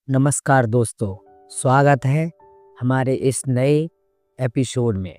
नमस्कार दोस्तों, स्वागत है हमारे इस नए एपिसोड में।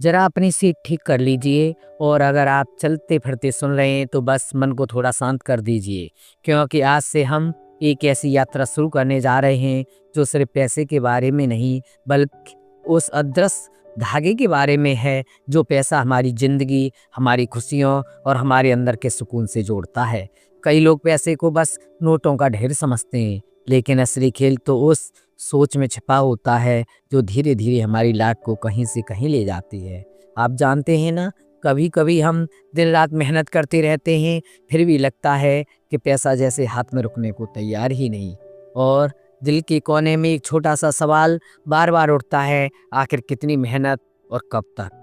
ज़रा अपनी सीट ठीक कर लीजिए और अगर आप चलते-फिरते सुन रहे हैं तो बस मन को थोड़ा शांत कर दीजिए, क्योंकि आज से हम एक ऐसी यात्रा शुरू करने जा रहे हैं जो सिर्फ़ पैसे के बारे में नहीं, बल्कि उस अदृश्य धागे के बारे में है जो पैसा हमारी ज़िंदगी, हमारी खुशियों और हमारे अंदर के सुकून से जोड़ता है। कई लोग पैसे को बस नोटों का ढेर समझते हैं, लेकिन असली खेल तो उस सोच में छिपा होता है जो धीरे धीरे हमारी लाइफ को कहीं से कहीं ले जाती है। आप जानते हैं ना, कभी कभी हम दिन रात मेहनत करते रहते हैं, फिर भी लगता है कि पैसा जैसे हाथ में रुकने को तैयार ही नहीं। और दिल के कोने में एक छोटा सा सवाल बार बार उठता है, आखिर कितनी मेहनत और कब तक।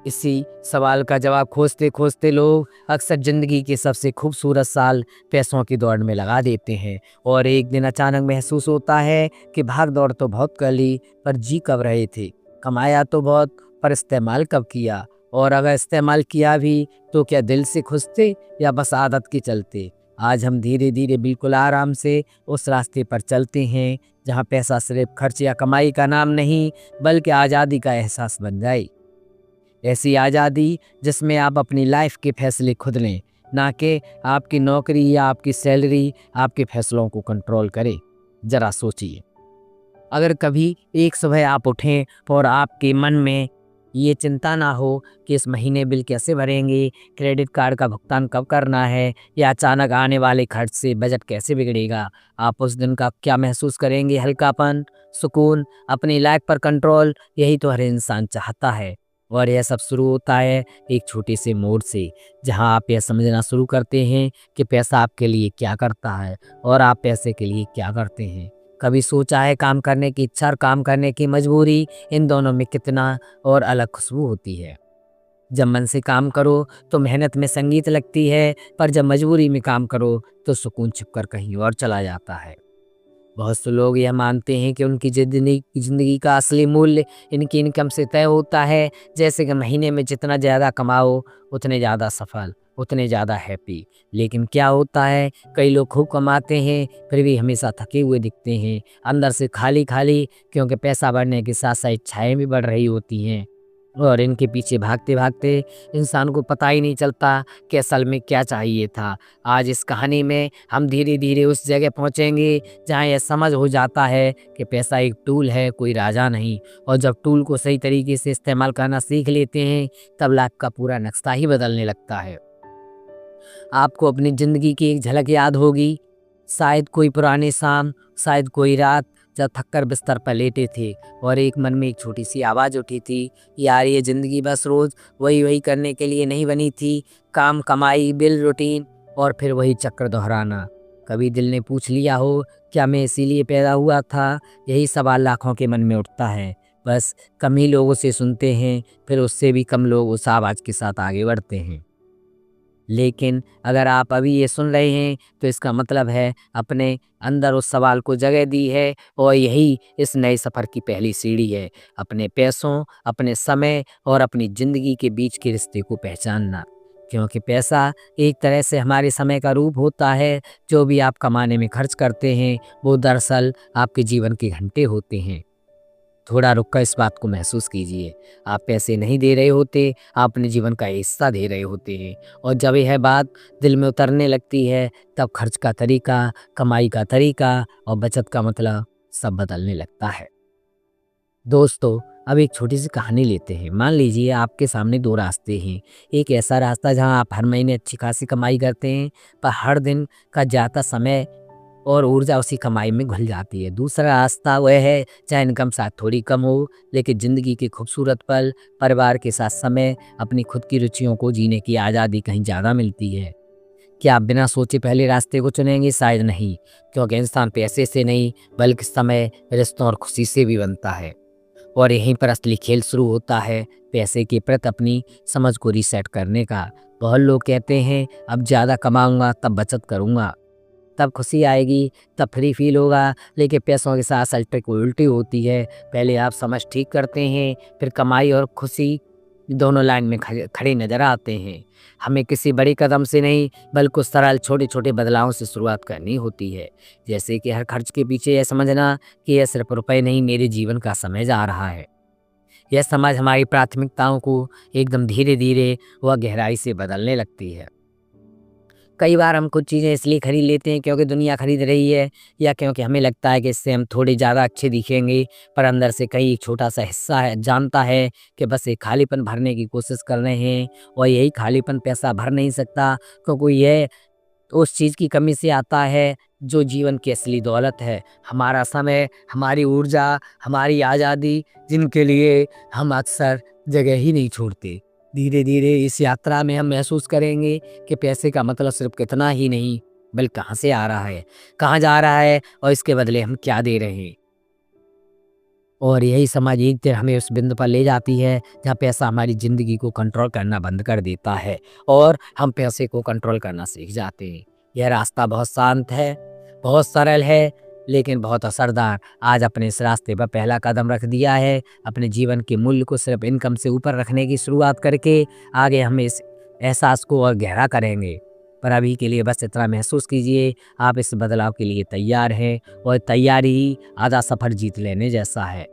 इसी सवाल का जवाब खोजते खोजते लोग अक्सर ज़िंदगी के सबसे खूबसूरत साल पैसों की दौड़ में लगा देते हैं और एक दिन अचानक महसूस होता है कि भाग दौड़ तो बहुत कर ली, पर जी कब रहे थे। कमाया तो बहुत, पर इस्तेमाल कब किया, और अगर इस्तेमाल किया भी तो क्या दिल से खुश थे या बस आदत के चलते। आज हम धीरे धीरे बिल्कुल आराम से उस रास्ते पर चलते हैं जहाँ पैसा सिर्फ खर्च या कमाई का नाम नहीं, बल्कि आज़ादी का एहसास बन जाए। ऐसी आज़ादी जिसमें आप अपनी लाइफ के फैसले खुद लें, ना कि आपकी नौकरी या आपकी सैलरी आपके फैसलों को कंट्रोल करे। ज़रा सोचिए, अगर कभी एक सुबह आप उठें और आपके मन में ये चिंता ना हो कि इस महीने बिल कैसे भरेंगे, क्रेडिट कार्ड का भुगतान कब करना है या अचानक आने वाले खर्च से बजट कैसे बिगड़ेगा, आप उस दिन का क्या महसूस करेंगे? हल्कापन, सुकून, अपनी लाइफ पर कंट्रोल। यही तो हर इंसान चाहता है। और यह सब शुरू होता है एक छोटे से मोड़ से, जहां आप यह समझना शुरू करते हैं कि पैसा आपके लिए क्या करता है और आप पैसे के लिए क्या करते हैं। कभी सोचा है काम करने की इच्छा और काम करने की मजबूरी, इन दोनों में कितना और अलग खुशबू होती है। जब मन से काम करो तो मेहनत में संगीत लगती है, पर जब मजबूरी में काम करो तो सुकून छिपकर कहीं और चला जाता है। बहुत से लोग यह मानते हैं कि उनकी ज़िंदगी का असली मूल्य इनकी इनकम से तय होता है, जैसे कि महीने में जितना ज़्यादा कमाओ उतने ज़्यादा सफल, उतने ज़्यादा हैप्पी। लेकिन क्या होता है, कई लोग खूब कमाते हैं फिर भी हमेशा थके हुए दिखते हैं, अंदर से खाली खाली, क्योंकि पैसा बढ़ने के साथ साथ इच्छाएं भी बढ़ रही होती हैं। और इनके पीछे भागते भागते इंसान को पता ही नहीं चलता कि असल में क्या चाहिए था। आज इस कहानी में हम धीरे धीरे उस जगह पहुंचेंगे जहां यह समझ हो जाता है कि पैसा एक टूल है, कोई राजा नहीं। और जब टूल को सही तरीके से इस्तेमाल करना सीख लेते हैं, तब लाइफ का पूरा नक्शा ही बदलने लगता है। आपको अपनी ज़िंदगी की एक झलक याद होगी, शायद कोई पुरानी शाम, शायद कोई रात जब थककर बिस्तर पर लेटे थे और एक मन में एक छोटी सी आवाज़ उठी थी, यार ये ज़िंदगी बस रोज़ वही वही करने के लिए नहीं बनी थी। काम, कमाई, बिल, रूटीन और फिर वही चक्र दोहराना। कभी दिल ने पूछ लिया हो, क्या मैं इसीलिए पैदा हुआ था? यही सवाल लाखों के मन में उठता है, बस कम ही लोग उसे सुनते हैं, फिर उससे भी कम लोग उस आवाज़ के साथ आगे बढ़ते हैं। लेकिन अगर आप अभी ये सुन रहे हैं तो इसका मतलब है अपने अंदर उस सवाल को जगह दी है, और यही इस नए सफ़र की पहली सीढ़ी है। अपने पैसों, अपने समय और अपनी ज़िंदगी के बीच के रिश्ते को पहचानना, क्योंकि पैसा एक तरह से हमारे समय का रूप होता है। जो भी आप कमाने में खर्च करते हैं वो दरअसल आपके जीवन के घंटे होते हैं। थोड़ा रुक कर इस बात को महसूस कीजिए, आप पैसे नहीं दे रहे होते, आप अपने जीवन का हिस्सा दे रहे होते हैं। और जब यह बात दिल में उतरने लगती है, तब खर्च का तरीका, कमाई का तरीका और बचत का मतलब सब बदलने लगता है। दोस्तों, अब एक छोटी सी कहानी लेते हैं। मान लीजिए आपके सामने दो रास्ते हैं। एक ऐसा रास्ता जहां आप हर महीने अच्छी खासी कमाई करते हैं, पर हर दिन का ज़्यादा समय और ऊर्जा उसी कमाई में घुल जाती है। दूसरा रास्ता वह है जहाँ इनकम शायद थोड़ी कम हो, लेकिन ज़िंदगी के खूबसूरत पल, परिवार के साथ समय, अपनी खुद की रुचियों को जीने की आज़ादी कहीं ज़्यादा मिलती है। क्या आप बिना सोचे पहले रास्ते को चुनेंगे? शायद नहीं, क्योंकि इंसान पैसे से नहीं बल्कि समय, रिश्तों और खुशी से भी बनता है। और यहीं पर असली खेल शुरू होता है, पैसे के प्रति अपनी समझ को रीसेट करने का। बहुत लोग कहते हैं अब ज़्यादा कमाऊंगा तब बचत करूंगा, तब खुशी आएगी, तब फ्री फील होगा। लेकिन पैसों के साथ असल ट्रिक उल्टी होती है। पहले आप समझ ठीक करते हैं, फिर कमाई और खुशी दोनों लाइन में खड़े खड़े नज़र आते हैं। हमें किसी बड़े कदम से नहीं, बल्कि कुछ सरल छोटे-छोटे बदलावों से शुरुआत करनी होती है। जैसे कि हर खर्च के पीछे यह समझना कि यह सिर्फ़ रुपए नहीं, मेरे जीवन का समय जा रहा है। यह समझ हमारी प्राथमिकताओं को एकदम धीरे-धीरे व गहराई से बदलने लगती है। कई बार हम कुछ चीज़ें इसलिए खरीद लेते हैं क्योंकि दुनिया खरीद रही है, या क्योंकि हमें लगता है कि इससे हम थोड़े ज़्यादा अच्छे दिखेंगे, पर अंदर से कहीं एक छोटा-सा हिस्सा है जानता है कि बस एक खालीपन भरने की कोशिश कर रहे हैं, और यही खालीपन पैसा भर नहीं सकता, क्योंकि यह उस चीज़ की कमी से आता है जो जीवन की असली दौलत है। हमारा समय, हमारी ऊर्जा, हमारी आज़ादी, जिनके लिए हम अक्सर जगह ही नहीं छोड़ते। धीरे-धीरे इस यात्रा में हम महसूस करेंगे कि पैसे का मतलब सिर्फ़ कितना ही नहीं, बल्कि कहाँ से आ रहा है, कहाँ जा रहा है और इसके बदले हम क्या दे रहे हैं। और यही समझ एक दिन हमें उस बिंदु पर ले जाती है जहाँ पैसा हमारी ज़िंदगी को कंट्रोल करना बंद कर देता है और हम पैसे को कंट्रोल करना सीख जाते हैं। यह रास्ता बहुत शांत है, बहुत सरल है, लेकिन बहुत असरदार। आज अपने इस रास्ते पर पहला कदम रख दिया है। अपने जीवन के मूल्य को सिर्फ इनकम से ऊपर रखने की शुरुआत करके आगे हम इस एहसास को और गहरा करेंगे। पर अभी के लिए बस इतना महसूस कीजिए, आप इस बदलाव के लिए तैयार हैं, और तैयारी ही आधा सफ़र जीत लेने जैसा है।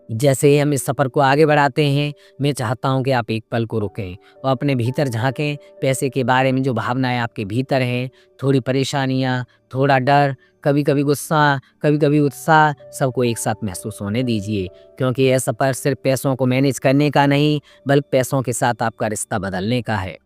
जैसे ही हम इस सफ़र को आगे बढ़ाते हैं, मैं चाहता हूँ कि आप एक पल को रुकें और अपने भीतर झाँकें। पैसे के बारे में जो भावनाएँ आपके भीतर हैं, थोड़ी परेशानियाँ, थोड़ा डर, कभी-कभी गुस्सा, कभी-कभी उत्साह, सबको एक साथ महसूस होने दीजिए। क्योंकि यह सफ़र सिर्फ़ पैसों को मैनेज करने का नहीं, बल्कि पैसों के साथ आपका रिश्ता बदलने का है।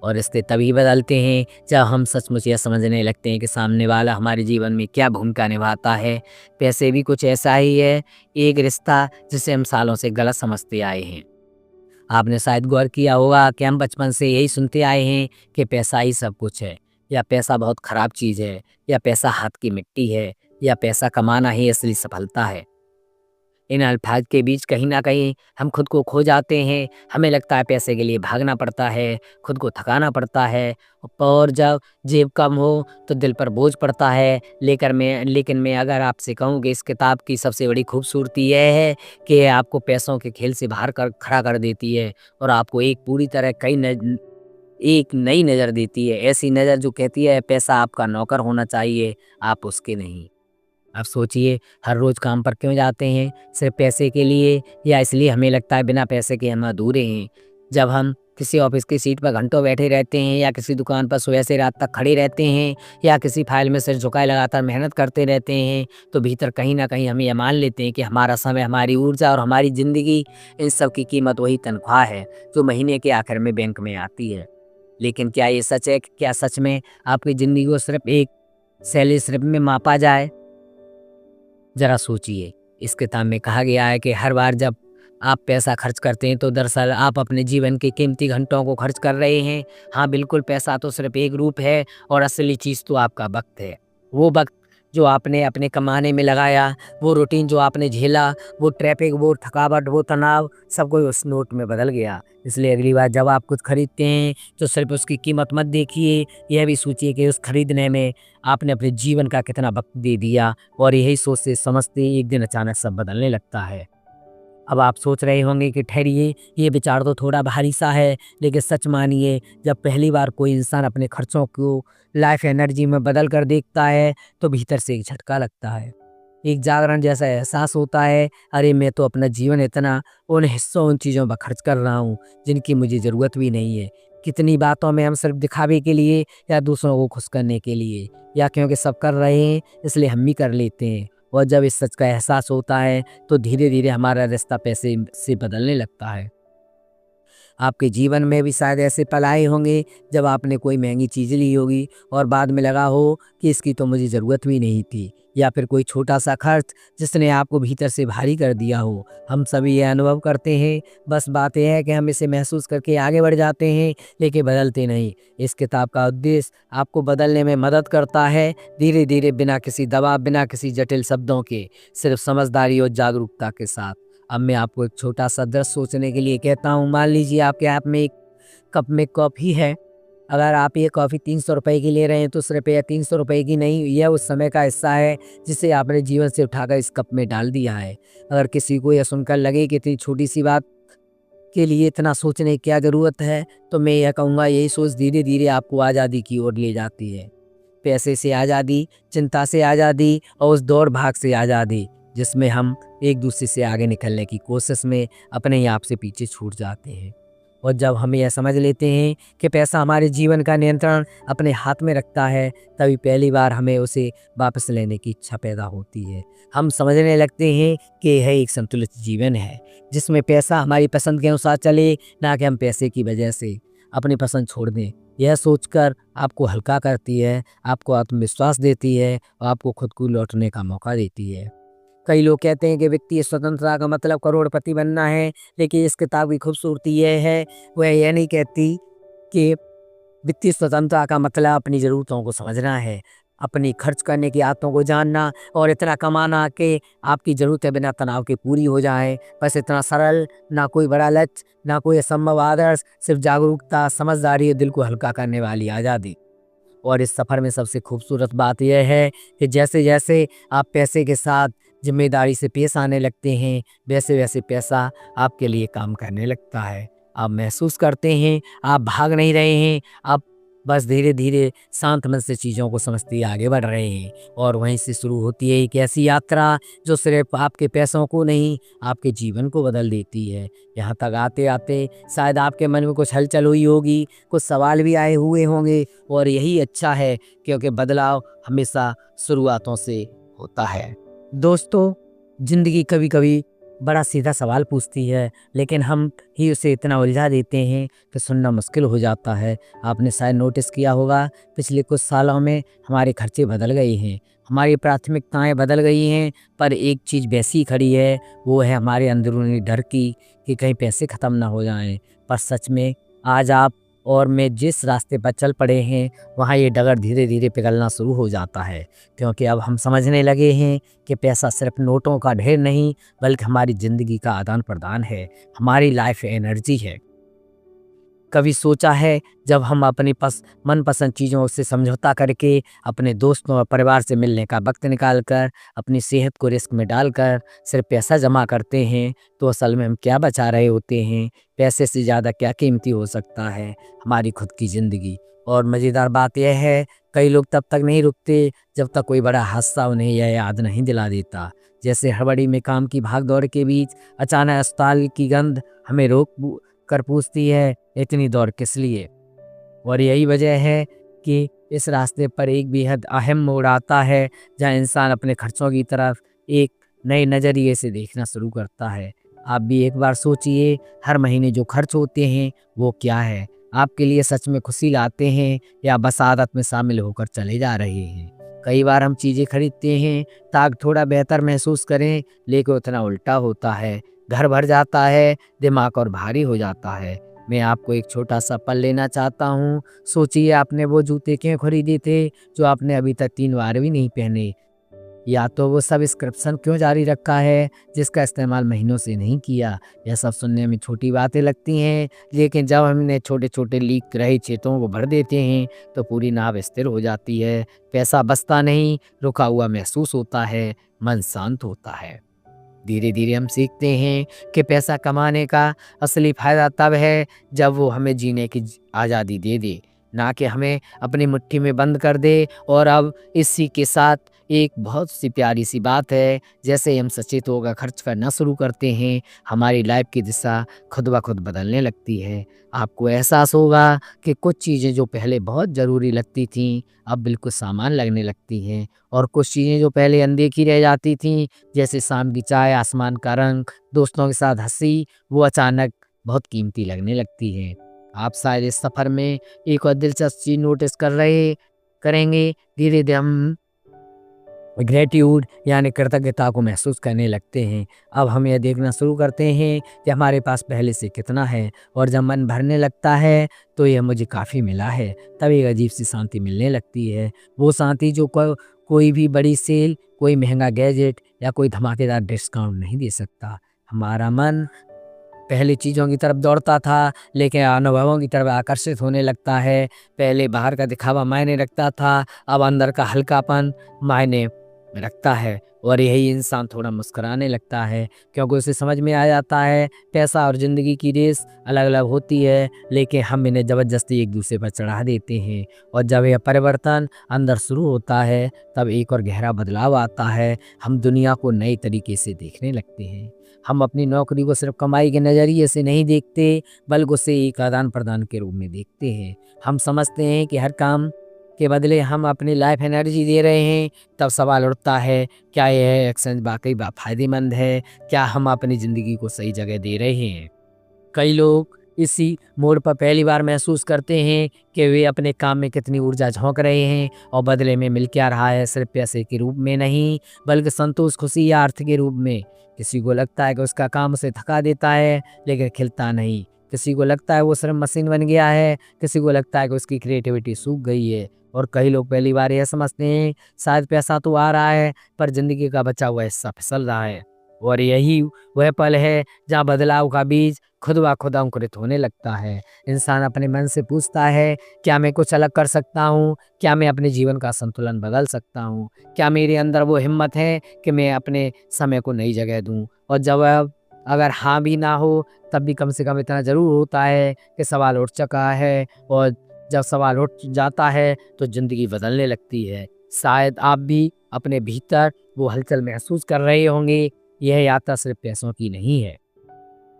और रिश्ते तभी बदलते हैं जब हम सचमुच यह समझने लगते हैं कि सामने वाला हमारे जीवन में क्या भूमिका निभाता है। पैसे भी कुछ ऐसा ही है, एक रिश्ता जिसे हम सालों से गलत समझते आए हैं। आपने शायद गौर किया होगा कि हम बचपन से यही सुनते आए हैं कि पैसा ही सब कुछ है, या पैसा बहुत खराब चीज़ है, या पैसा हाथ की मिट्टी है, या पैसा कमाना ही असली सफलता है। इन अल्फाज के बीच कहीं न कहीं हम खुद को खो जाते हैं। हमें लगता है पैसे के लिए भागना पड़ता है, खुद को थकाना पड़ता है, और जब जेब कम हो तो दिल पर बोझ पड़ता है। लेकिन मैं अगर आपसे कहूँ कि इस किताब की सबसे बड़ी खूबसूरती यह है कि ये आपको पैसों के खेल से बाहर कर खड़ा कर देती है, और आपको एक पूरी तरह एक नई नज़र देती है। ऐसी नज़र जो कहती है पैसा आपका नौकर होना चाहिए, आप उसके नहीं। आप सोचिए, हर रोज़ काम पर क्यों जाते हैं? सिर्फ़ पैसे के लिए, या इसलिए हमें लगता है बिना पैसे के हम अधूरे हैं? जब हम किसी ऑफ़िस की सीट पर घंटों बैठे रहते हैं, या किसी दुकान पर सुबह से रात तक खड़े रहते हैं, या किसी फ़ाइल में सिर झुकाए लगातार मेहनत करते रहते हैं, तो भीतर कहीं न कहीं हम ये मान लेते हैं कि हमारा समय, हमारी ऊर्जा और हमारी ज़िंदगी, इन सब की कीमत वही तनख्वाह है जो महीने के आखिर में बैंक में आती है। लेकिन क्या ये सच है कि क्या सच में आपकी ज़िंदगी को सिर्फ़ एक सैलरी स्लिप में मापा जाए? ज़रा सोचिए, इस किताब में कहा गया है कि हर बार जब आप पैसा खर्च करते हैं तो दरअसल आप अपने जीवन के कीमती घंटों को खर्च कर रहे हैं। हाँ, बिल्कुल, पैसा तो सिर्फ़ एक रूप है, और असली चीज़ तो आपका वक़्त है। वो वक़्त जो आपने अपने कमाने में लगाया, वो रूटीन जो आपने झेला, वो ट्रैफ़िक, वो थकावट, वो तनाव, सब कुछ उस नोट में बदल गया। इसलिए अगली बार जब आप कुछ खरीदते हैं तो सिर्फ़ उसकी कीमत मत देखिए, यह भी सोचिए कि उस खरीदने में आपने अपने जीवन का कितना वक़्त दे दिया, और यही सोचते समझते एक दिन अचानक सब बदलने लगता है। अब आप सोच रहे होंगे कि ठहरिए, ये विचार तो थोड़ा भारी सा है, लेकिन सच मानिए, जब पहली बार कोई इंसान अपने खर्चों को लाइफ एनर्जी में बदल कर देखता है तो भीतर से एक झटका लगता है। एक जागरण जैसा एहसास होता है, अरे मैं तो अपना जीवन इतना उन हिस्सों, उन चीज़ों पर खर्च कर रहा हूँ जिनकी मुझे ज़रूरत भी नहीं है। कितनी बातों में हम सिर्फ दिखावे के लिए, या दूसरों को खुश करने के लिए, या क्योंकि सब कर रहे हैं इसलिए हम भी कर लेते हैं। और जब इस सच का एहसास होता है तो धीरे-धीरे हमारा रास्ता पैसे से बदलने लगता है। आपके जीवन में भी शायद ऐसे पल आए होंगे जब आपने कोई महंगी चीज़ ली होगी और बाद में लगा हो कि इसकी तो मुझे ज़रूरत भी नहीं थी, या फिर कोई छोटा-सा खर्च जिसने आपको भीतर से भारी कर दिया हो। हम सभी ये अनुभव करते हैं, बस बात ये है कि हम इसे महसूस करके आगे बढ़ जाते हैं, लेकिन बदलते नहीं। इस किताब का उद्देश्य आपको बदलने में मदद करता है, धीरे-धीरे, बिना किसी दबाव, बिना किसी जटिल शब्दों के, सिर्फ समझदारी और जागरूकता के साथ। अब मैं आपको एक छोटा-सा दृश्य सोचने के लिए कहता हूँ। मान लीजिए आपके हाथ में एक कप में कॉफ़ी है, अगर आप ये कॉफ़ी 300 रुपए की ले रहे हैं तो उस रुपया 300 रुपए की नहीं, यह उस समय का हिस्सा है जिसे आपने जीवन से उठाकर इस कप में डाल दिया है। अगर किसी को यह सुनकर लगे कि इतनी छोटी-सी बात के लिए इतना सोचने की क्या ज़रूरत है, तो मैं यह कहूँगा यही सोच धीरे-धीरे आपको आज़ादी की ओर ले जाती है। पैसे से आज़ादी, चिंता से आज़ादी और उस दौड़-भाग से आज़ादी, जिसमें हम एक-दूसरे से आगे निकलने की कोशिश में अपने ही आप से पीछे छूट जाते हैं। और जब हम यह समझ लेते हैं कि पैसा हमारे जीवन का नियंत्रण अपने हाथ में रखता है, तभी पहली बार हमें उसे वापस लेने की इच्छा पैदा होती है। हम समझने लगते हैं कि यह एक संतुलित जीवन है, जिसमें पैसा हमारी पसंद के अनुसार चले, ना कि हम पैसे की वजह से अपनी पसंद छोड़ दें। यह सोचकर आपको हल्का करती है, आपको आत्मविश्वास देती है और आपको खुद को लौटने का मौका देती है। कई लोग कहते हैं कि व्यक्ति स्वतंत्रता का मतलब करोड़पति बनना है, लेकिन इस किताब की खूबसूरती यह है, वह यह नहीं कहती कि वित्तीय स्वतंत्रता का मतलब अपनी ज़रूरतों को समझना है, अपनी खर्च करने की आदतों को जानना और इतना कमाना कि आपकी ज़रूरतें बिना तनाव के पूरी हो जाएँ। बस इतना सरल, ना कोई बड़ा लक्ष्य, ना कोई असंभव आदर्श, सिर्फ जागरूकता, समझदारी और दिल को हल्का करने वाली आज़ादी। और इस सफ़र में सबसे खूबसूरत बात यह है कि जैसे-जैसे आप पैसे के साथ ज़िम्मेदारी से पेश आने लगते हैं, वैसे-वैसे पैसा आपके लिए काम करने लगता है। आप महसूस करते हैं, आप भाग नहीं रहे हैं, आप बस धीरे-धीरे शांत मन से चीज़ों को समझते ही आगे बढ़ रहे हैं। और वहीं से शुरू होती है एक ऐसी यात्रा जो सिर्फ़ आपके पैसों को नहीं, आपके जीवन को बदल देती है। यहाँ तक आते-आते शायद आपके मन में कुछ हलचल हुई होगी, कुछ सवाल भी आए हुए होंगे और यही अच्छा है, क्योंकि बदलाव हमेशा शुरुआतों से होता है। दोस्तों, ज़िंदगी कभी-कभी बड़ा सीधा सवाल पूछती है, लेकिन हम ही उसे इतना उलझा देते हैं कि सुनना मुश्किल हो जाता है। आपने शायद नोटिस किया होगा, पिछले कुछ सालों में हमारे खर्चे बदल गए हैं, हमारी प्राथमिकताएं बदल गई हैं, पर एक चीज़ वैसी ही खड़ी है, वो है हमारे अंदरूनी डर की कि कहीं पैसे ख़त्म ना हो जाएं। पर सच में आज आप और मैं जिस रास्ते पर चल पड़े हैं, वहाँ ये डगर धीरे-धीरे पिघलना शुरू हो जाता है, क्योंकि अब हम समझने लगे हैं कि पैसा सिर्फ नोटों का ढेर नहीं, बल्कि हमारी ज़िंदगी का आदान-प्रदान है, हमारी लाइफ एनर्जी है। कभी सोचा है, जब हम अपनी मनपसंद चीज़ों से समझौता करके अपने दोस्तों और परिवार से मिलने का वक्त निकाल कर अपनी सेहत को रिस्क में डालकर सिर्फ पैसा जमा करते हैं, तो असल में हम क्या बचा रहे होते हैं? पैसे से ज़्यादा क्या कीमती हो सकता है? हमारी खुद की ज़िंदगी। और मज़ेदार बात यह है, कई लोग तब तक नहीं रुकते जब तक कोई बड़ा हादसा उन्हें यह याद नहीं दिला देता। जैसे हड़बड़ी में काम की भाग दौड़ के बीच अचानक अस्पताल की गंध हमें रोक कर पूछती है, इतनी दौड़ किस लिए? और यही वजह है कि इस रास्ते पर एक बेहद अहम मोड़ आता है, जहाँ इंसान अपने खर्चों की तरफ एक नए नज़रिए से देखना शुरू करता है। आप भी एक बार सोचिए, हर महीने जो खर्च होते हैं वो क्या है? आपके लिए सच में खुशी लाते हैं या बस आदत में शामिल होकर चले जा रहे हैं? कई बार हम चीज़ें खरीदते हैं ताकि थोड़ा बेहतर महसूस करें, लेकिन उतना उल्टा होता है। घर भर जाता है, दिमाग और भारी हो जाता है। मैं आपको एक छोटा-सा पल लेना चाहता हूँ। सोचिए, आपने वो जूते क्यों खरीदे थे जो आपने अभी तक 3 बार भी नहीं पहने? या तो वो सब्सक्रिप्शन क्यों जारी रखा है जिसका इस्तेमाल महीनों से नहीं किया? यह सब सुनने में छोटी बातें लगती हैं, लेकिन जब हम इन्हें छोटे-छोटे लीक रहे छेदों को भर देते हैं, तो पूरी नाव स्थिर हो जाती है। पैसा बचता नहीं, रुका हुआ महसूस होता है, मन शांत होता है। धीरे-धीरे हम सीखते हैं कि पैसा कमाने का असली फ़ायदा तब है जब वो हमें जीने की आज़ादी दे दे, ना कि हमें अपनी मुट्ठी में बंद कर दे। और अब इसी के साथ एक बहुत सी प्यारी सी बात है, जैसे ही हम सचेत होकर खर्च करना शुरू करते हैं, हमारी लाइफ की दिशा खुद ब खुद बदलने लगती है। आपको एहसास होगा कि कुछ चीज़ें जो पहले बहुत ज़रूरी लगती थीं, अब बिल्कुल सामान लगने लगती हैं, और कुछ चीज़ें जो पहले अनदेखी रह जाती थीं, जैसे शाम की चाय, आसमान का रंग, दोस्तों के साथ हँसी, वो अचानक बहुत कीमती लगने लगती हैं। आप शायद इस सफ़र में एक और दिलचस्प चीज़ नोटिस करेंगे। धीरे-धीरे हम ग्रैटिट्यूड यानी कृतज्ञता को महसूस करने लगते हैं। अब हम यह देखना शुरू करते हैं कि हमारे पास पहले से कितना है, और जब मन भरने लगता है तो यह मुझे काफ़ी मिला है, तब एक अजीब सी शांति मिलने लगती है। वो शांति जो कोई भी बड़ी सेल, कोई महंगा गैजेट या कोई धमाकेदार डिस्काउंट नहीं दे सकता। हमारा मन पहले चीज़ों की तरफ दौड़ता था, लेकिन अनुभवों की तरफ आकर्षित होने लगता है। पहले बाहर का दिखावा मायने रखता था, अब अंदर का हल्कापन मायने रखता है। और यही इंसान थोड़ा मुस्कुराने लगता है, क्योंकि उसे समझ में आ जाता है पैसा और ज़िंदगी की रेस अलग अलग होती है, लेकिन हम इन्हें ज़बरदस्ती एक दूसरे पर चढ़ा देते हैं। और जब यह परिवर्तन अंदर शुरू होता है, तब एक और गहरा बदलाव आता है। हम दुनिया को नए तरीके से देखने लगते हैं। हम अपनी नौकरी को सिर्फ कमाई के नज़रिए से नहीं देखते, बल्कि उसे एक आदान प्रदान के रूप में देखते हैं। हम समझते हैं कि हर काम के बदले हम अपनी लाइफ एनर्जी दे रहे हैं। तब सवाल उठता है, क्या यह एक्सचेंज वाकई फ़ायदेमंद है? क्या हम अपनी ज़िंदगी को सही जगह दे रहे हैं? कई लोग इसी मोड़ पर पहली बार महसूस करते हैं कि वे अपने काम में कितनी ऊर्जा झोंक रहे हैं, और बदले में मिल क्या रहा है, सिर्फ पैसे के रूप में नहीं, बल्कि संतोष, खुशी या अर्थ के रूप में। किसी को लगता है कि उसका काम उसे थका देता है, लेकिन खिलता नहीं। किसी को लगता है वो सिर्फ मशीन बन गया है, किसी को लगता है कि उसकी क्रिएटिविटी सूख गई है। और कई लोग पहली बार यह समझते हैं, शायद पैसा तो आ रहा है, पर ज़िंदगी का बचा हुआ हिस्सा फिसल रहा है। और यही वह पल है जहाँ बदलाव का बीज खुद ब खुद अंकुरित होने लगता है। इंसान अपने मन से पूछता है, क्या मैं कुछ अलग कर सकता हूँ? क्या मैं अपने जीवन का संतुलन बदल सकता हूँ? क्या मेरे अंदर वो हिम्मत है कि मैं अपने समय को नई जगह दूँ? और जवाब अगर हाँ भी ना हो, तब भी कम से कम इतना ज़रूर होता है कि सवाल उठ चुका है। और जब सवाल उठ जाता है, तो ज़िंदगी बदलने लगती है। शायद आप भी अपने भीतर वो हलचल महसूस कर रहे होंगे। यह यात्रा सिर्फ पैसों की नहीं है,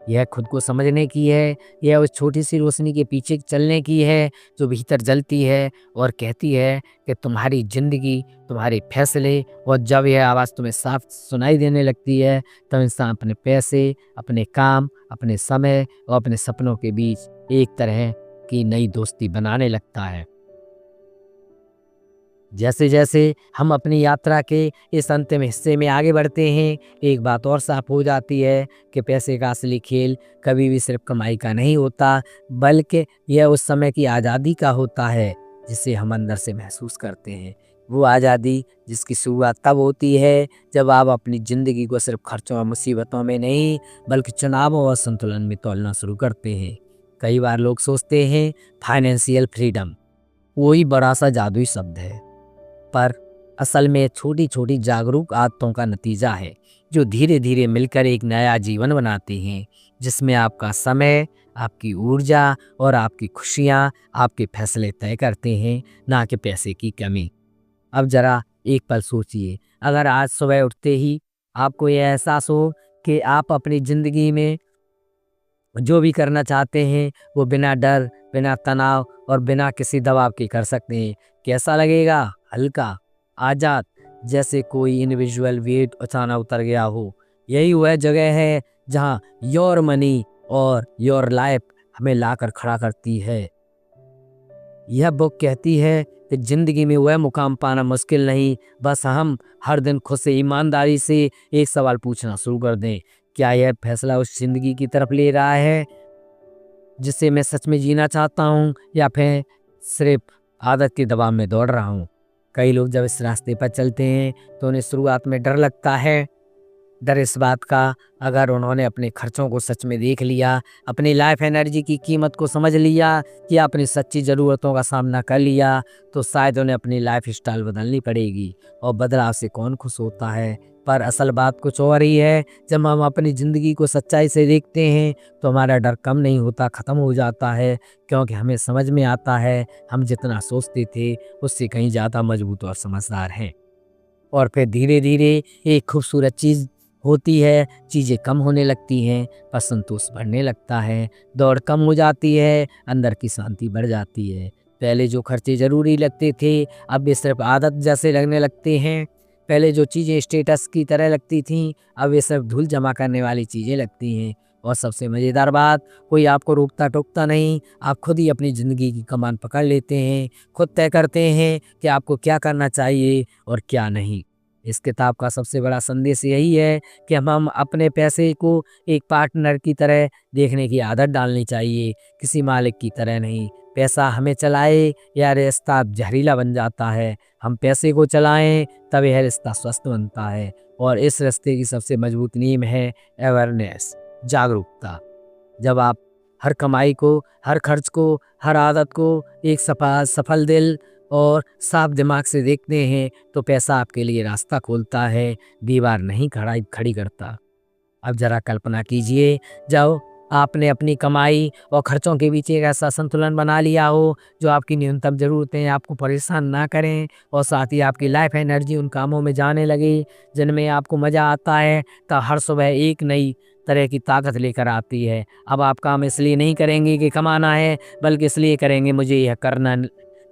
यह खुद को समझने की है। यह उस छोटी सी रोशनी के पीछे चलने की है, जो भीतर जलती है और कहती है कि तुम्हारी ज़िंदगी, तुम्हारे फैसले। और जब यह आवाज़ तुम्हें साफ सुनाई देने लगती है, तब इंसान अपने पैसे, अपने काम, अपने समय और अपने सपनों के बीच एक तरह की नई दोस्ती बनाने लगता है। जैसे जैसे हम अपनी यात्रा के इस अंतिम हिस्से में आगे बढ़ते हैं, एक बात और साफ हो जाती है कि पैसे का असली खेल कभी भी सिर्फ कमाई का नहीं होता, बल्कि यह उस समय की आज़ादी का होता है जिसे हम अंदर से महसूस करते हैं। वो आज़ादी जिसकी शुरुआत तब होती है जब आप अपनी ज़िंदगी को सिर्फ खर्चों और मुसीबतों में नहीं, बल्कि चुनावों और संतुलन में तोलना शुरू करते हैं। कई बार लोग सोचते हैं फाइनेंशियल फ्रीडम वही बड़ा सा जादुई शब्द है, पर असल में छोटी छोटी जागरूक आदतों का नतीजा है, जो धीरे धीरे मिलकर एक नया जीवन बनाते हैं, जिसमें आपका समय, आपकी ऊर्जा और आपकी खुशियाँ, आपके फैसले तय करते हैं, ना कि पैसे की कमी। अब जरा एक पल सोचिए, अगर आज सुबह उठते ही आपको यह एहसास हो कि आप अपनी ज़िंदगी में जो भी करना चाहते हैं वो बिना डर, बिना तनाव और बिना किसी दबाव के कर सकते हैं, कैसा लगेगा? हल्का, आज़ाद, जैसे कोई इनविजुअल वेट अचानक उतर गया हो। यही वह जगह है जहाँ योर मनी और योर लाइफ हमें लाकर खड़ा करती है। यह बुक कहती है कि ज़िंदगी में वह मुकाम पाना मुश्किल नहीं, बस हम हर दिन खुद से ईमानदारी से एक सवाल पूछना शुरू कर दें, क्या यह फैसला उस ज़िंदगी की तरफ ले रहा है जिसे मैं सच में जीना चाहता हूँ, या फिर सिर्फ आदत के दबाव में दौड़ रहा हूँ? कई लोग जब इस रास्ते पर चलते हैं तो उन्हें शुरुआत में डर लगता है। डर इस बात का, अगर उन्होंने अपने खर्चों को सच में देख लिया, अपनी लाइफ एनर्जी की कीमत को समझ लिया, या अपनी सच्ची ज़रूरतों का सामना कर लिया, तो शायद उन्हें अपनी लाइफ स्टाइल बदलनी पड़ेगी। और बदलाव से कौन खुश होता है? पर असल बात कुछ और ही है। जब हम अपनी ज़िंदगी को सच्चाई से देखते हैं, तो हमारा डर कम नहीं होता, ख़त्म हो जाता है, क्योंकि हमें समझ में आता है हम जितना सोचते थे उससे कहीं ज़्यादा मजबूत और समझदार हैं। और फिर धीरे धीरे एक खूबसूरत चीज़ होती है, चीज़ें कम होने लगती हैं, पर संतोष बढ़ने लगता है, दौड़ कम हो जाती है, अंदर की शांति बढ़ जाती है। पहले जो खर्चे ज़रूरी लगते थे, अब वे सिर्फ आदत जैसे लगने लगते हैं। पहले जो चीज़ें स्टेटस की तरह लगती थीं, अब वे सिर्फ धूल जमा करने वाली चीज़ें लगती हैं। और सबसे मज़ेदार बात, कोई आपको रोकता टोकता नहीं, आप खुद ही अपनी ज़िंदगी की कमान पकड़ लेते हैं, खुद तय करते हैं कि आपको क्या करना चाहिए और क्या नहीं। इस किताब का सबसे बड़ा संदेश यही है कि हम अपने पैसे को एक पार्टनर की तरह देखने की आदत डालनी चाहिए, किसी मालिक की तरह नहीं। पैसा हमें चलाए या रिश्ता अब जहरीला बन जाता है, हम पैसे को चलाएं तब यह रिश्ता स्वस्थ बनता है। और इस रिश्ते की सबसे मजबूत नींव है अवेयरनेस, जागरूकता। जब आप हर कमाई को, हर खर्च को, हर आदत को एक सफल दिल और साफ दिमाग से देखते हैं तो पैसा आपके लिए रास्ता खोलता है, दीवार नहीं खड़ी करता। अब ज़रा कल्पना कीजिए, जब आपने अपनी कमाई और खर्चों के बीच एक ऐसा संतुलन बना लिया हो जो आपकी न्यूनतम ज़रूरतें आपको परेशान ना करें और साथ ही आपकी लाइफ एनर्जी उन कामों में जाने लगे जिनमें आपको मज़ा आता है, तो हर सुबह एक नई तरह की ताकत लेकर आती है। अब आप काम इसलिए नहीं करेंगे कि कमाना है, बल्कि इसलिए करेंगे मुझे यह करना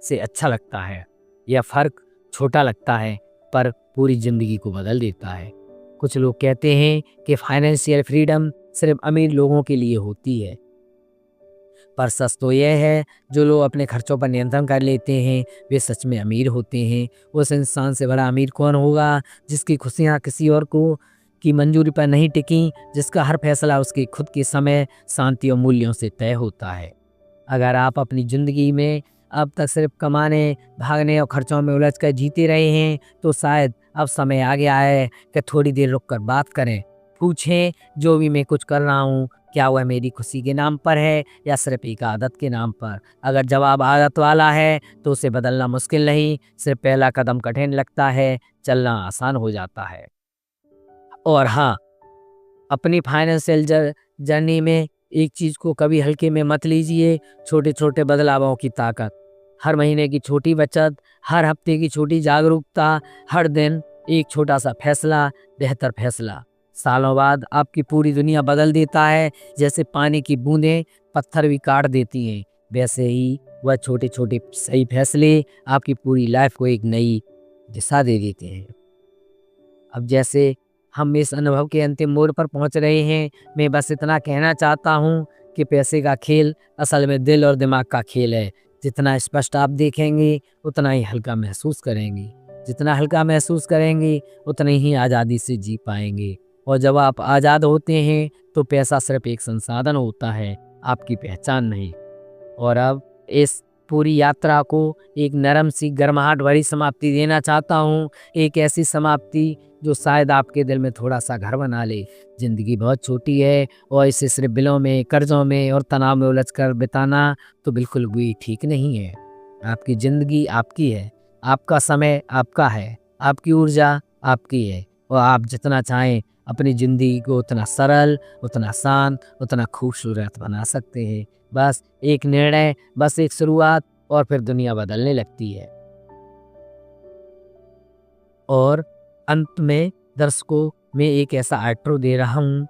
से अच्छा लगता है। यह फ़र्क छोटा लगता है पर पूरी ज़िंदगी को बदल देता है। कुछ लोग कहते हैं कि फाइनेंशियल फ्रीडम सिर्फ अमीर लोगों के लिए होती है, पर सच तो यह है जो लोग अपने खर्चों पर नियंत्रण कर लेते हैं वे सच में अमीर होते हैं। उस इंसान से बड़ा अमीर कौन होगा जिसकी खुशियाँ किसी और को की मंजूरी पर नहीं टिकी, जिसका हर फैसला उसके खुद के समय, शांति और मूल्यों से तय होता है। अगर आप अपनी ज़िंदगी में अब तक सिर्फ कमाने, भागने और खर्चों में उलझ कर जीते रहे हैं, तो शायद अब समय आ गया है कि थोड़ी देर रुक कर बात करें। पूछें, जो भी मैं कुछ कर रहा हूँ, क्या वह मेरी खुशी के नाम पर है या सिर्फ एक आदत के नाम पर? अगर जवाब आदत वाला है, तो उसे बदलना मुश्किल नहीं, सिर्फ पहला कदम कठिन लगता है, चलना आसान हो जाता है। और हाँ, अपनी फाइनेंशियल जर्नी में एक चीज़ को कभी हल्के में मत लीजिए। छोटे छोटे बदलावों की ताकत, हर महीने की छोटी बचत, हर हफ्ते की छोटी जागरूकता, हर दिन एक छोटा सा फैसला, बेहतर फैसला सालों बाद आपकी पूरी दुनिया बदल देता है। जैसे पानी की बूंदें पत्थर भी काट देती हैं, वैसे ही वह छोटे छोटे सही फैसले आपकी पूरी लाइफ को एक नई दिशा दे देते हैं। अब जैसे हम इस अनुभव के अंतिम मोड़ पर पहुंच रहे हैं, मैं बस इतना कहना चाहता हूं कि पैसे का खेल असल में दिल और दिमाग का खेल है। जितना स्पष्ट आप देखेंगे उतना ही हल्का महसूस करेंगे, जितना हल्का महसूस करेंगे उतनी ही आज़ादी से जी पाएंगे। और जब आप आज़ाद होते हैं तो पैसा सिर्फ एक संसाधन होता है, आपकी पहचान नहीं। और अब इस पूरी यात्रा को एक नरम सी गर्माहट भरी समाप्ति देना चाहता हूँ, एक ऐसी समाप्ति जो शायद आपके दिल में थोड़ा सा घर बना ले। ज़िंदगी बहुत छोटी है और इसे सिर्फ बिलों में, कर्जों में और तनाव में उलझकर बिताना तो बिल्कुल भी ठीक नहीं है। आपकी ज़िंदगी आपकी है, आपका समय आपका है, आपकी ऊर्जा आपकी है और आप जितना चाहें अपनी ज़िंदगी को उतना सरल, उतना शांत, उतना खूबसूरत बना सकते हैं। बस एक निर्णय, बस एक शुरुआत और फिर दुनिया बदलने लगती है। और अंत में दर्शकों मैं एक ऐसा आउट्रो दे रहा हूँ,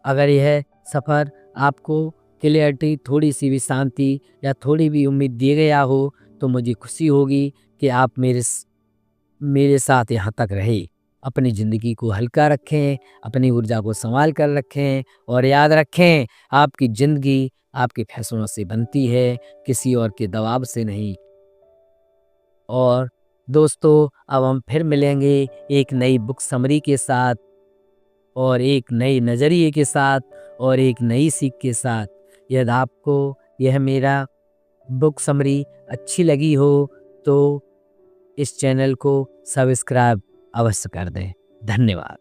अगर यह सफ़र आपको क्लैरिटी, थोड़ी सी भी शांति या थोड़ी भी उम्मीद दे गया हो तो मुझे खुशी होगी कि आप मेरे साथ यहाँ तक रहे। अपनी ज़िंदगी को हल्का रखें, अपनी ऊर्जा को संभाल कर रखें और याद रखें, आपकी ज़िंदगी आपके फैसलों से बनती है, किसी और के दबाव से नहीं। और दोस्तों, अब हम फिर मिलेंगे एक नई बुक समरी के साथ और एक नए नज़रिए के साथ और एक नई सीख के साथ। यदि आपको यह मेरा बुक समरी अच्छी लगी हो तो इस चैनल को सब्सक्राइब अवश्य कर दें। धन्यवाद।